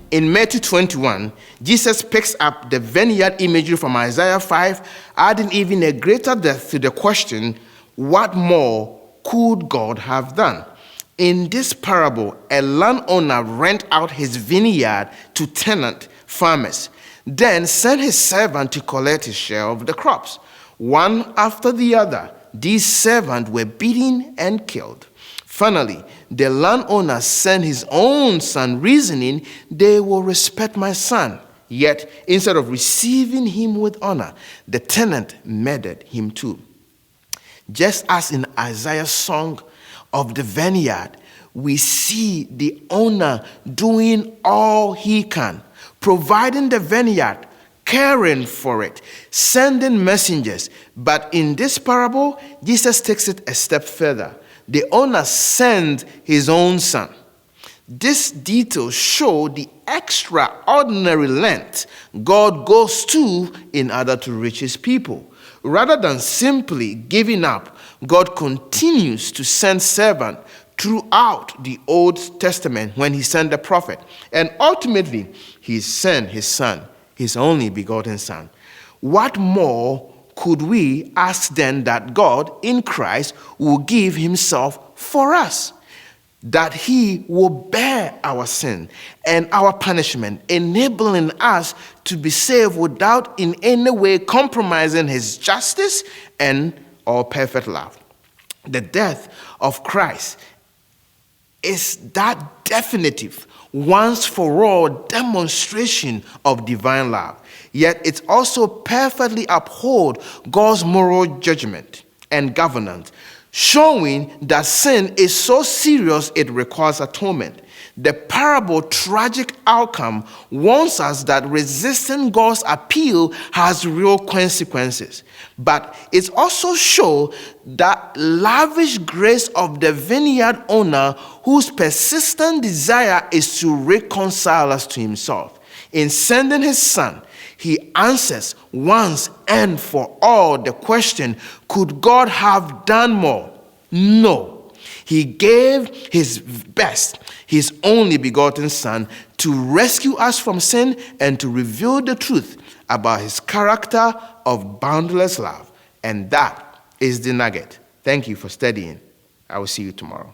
In Matthew 21, Jesus picks up the vineyard imagery from Isaiah 5, adding even a greater depth to the question, what more could God have done? In this parable, a landowner rent out his vineyard to tenant farmers, then sent his servant to collect his share of the crops. One after the other, these servants were beaten and killed. Finally, the landowner sent his own son, reasoning, they will respect my son. Yet, instead of receiving him with honor, the tenant murdered him too. Just as in Isaiah's song of the vineyard, we see the owner doing all he can, providing the vineyard, caring for it, sending messengers. But in this parable, Jesus takes it a step further. The owner sends his own son. This detail shows the extraordinary length God goes to in order to reach his people. Rather than simply giving up, God continues to send servants throughout the Old Testament when he sent the prophet. And ultimately, he sent his son, his only begotten son. What more could we ask then that God in Christ will give himself for us? That he will bear our sin and our punishment, enabling us to be saved without in any way compromising his justice and our perfect love. The death of Christ is that definitive, once for all demonstration of divine love. Yet it also perfectly upholds God's moral judgment and governance, showing that sin is so serious it requires atonement. The parable's tragic outcome warns us that resisting God's appeal has real consequences. But it also shows that lavish grace of the vineyard owner whose persistent desire is to reconcile us to himself. In sending his son, he answers once and for all the question, could God have done more? No. He gave his best, his only begotten son, to rescue us from sin and to reveal the truth about his character of boundless love. And that is the nugget. Thank you for studying. I will see you tomorrow.